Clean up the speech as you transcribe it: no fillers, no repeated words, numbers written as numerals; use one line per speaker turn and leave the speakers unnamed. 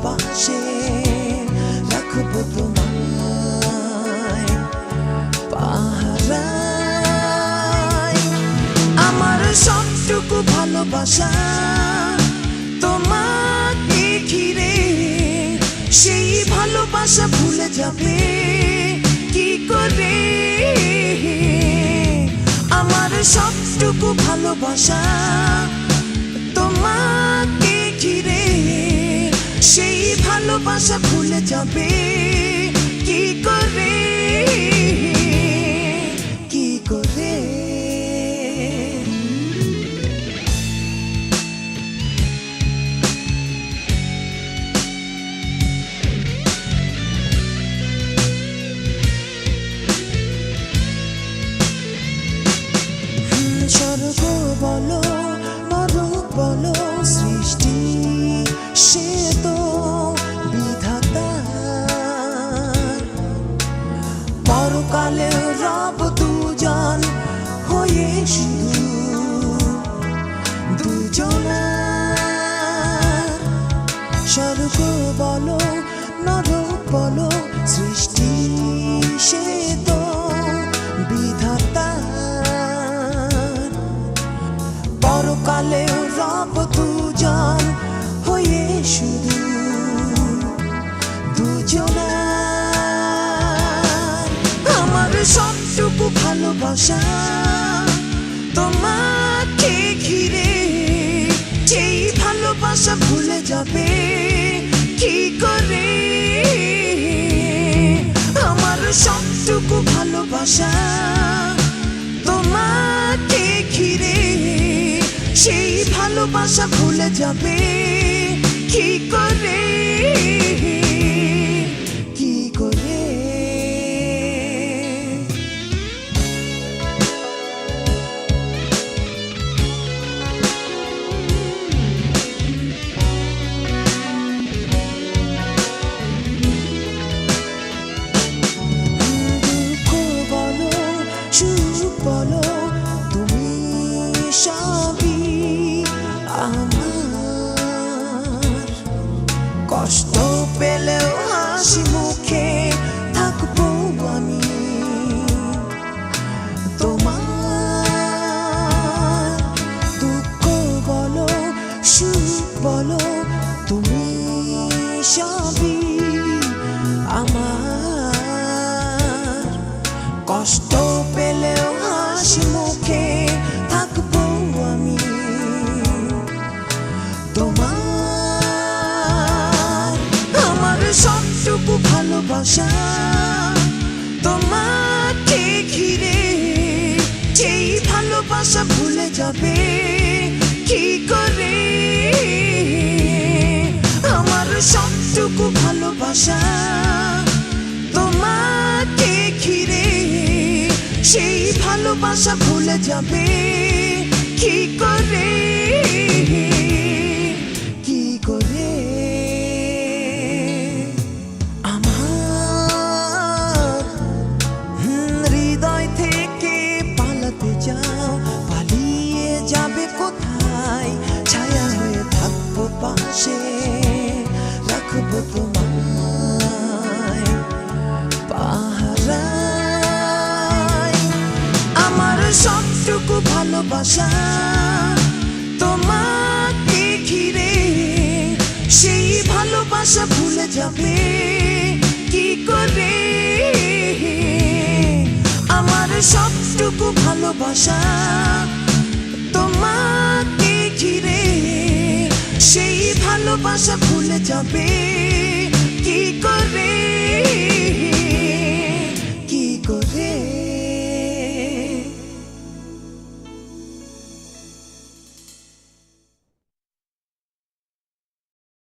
পাশে রাখবো তোমায় পাহারায়। আমার সবটুকু ভালোবাসা তোমাকে ঘিরে, সেই ভালোবাসা ভুলে যাবে কি করে? আমার সবটুকু ভালোবাসা তোমাকে ঘিরে, সেই ভালোবাসা ভুলে যাবে কি করে? কি করে? স্বর্গ বলো নরক বলো সৃষ্টি সে তো বিধাতার। পরকালে রব দুজন হয়ে শুধু দুজনার। স্বর্গ বলো নরক বলো সৃষ্টি সে তো বিধাতার। পরকালে রব দুজন হয়ে শুধু দুজনার। আমার সবটুকু ভালোবাসা তোমাকে ঘিরে, সেই ভালোবাসা ভুলে যাবে কি করে? আমার সবটুকু ভালোবাসা তোমাকে ঘিরে, সেই ভালোবাসা ভুলে যাবে কি করে? কি করে? দুঃখ বলো সুখ বলো তুমি সবই আমার। কষ্ট পেলেও হাসি মুখে থাকবো আমি তোমার। দুঃখ বলো সুখ বলো তুমি সবই আমার। কষ্ট পেলেও হাসি মুখে থাকবো আমি তোমার। আমার সবটুকু ভালোবাসা তোমাকে ঘিরে, সেই ভালোবাসা ভুলে যাবে কি করে? আমার সবটুকু ভালোবাসা তোমাকে ঘিরে, সেই ভালোবাসা ভুলে যাবে কি করে? কি করে? আমার হৃদয় থেকে পালাতে যাও, পালিয়ে যাবে কোথায়? ছায়া হয়ে থাকবো পাশে রাখবো তোমায় পাহারায়। আমার সবটুকু ভালোবাসা তোমাকে ঘিরে, সেই ভালোবাসা ভুলে যাবে কি করে? আমার সবটুকু ভালোবাসা তোমাকে ঘিরে, সেই ভালোবাসা ভুলে যাবে কি করে?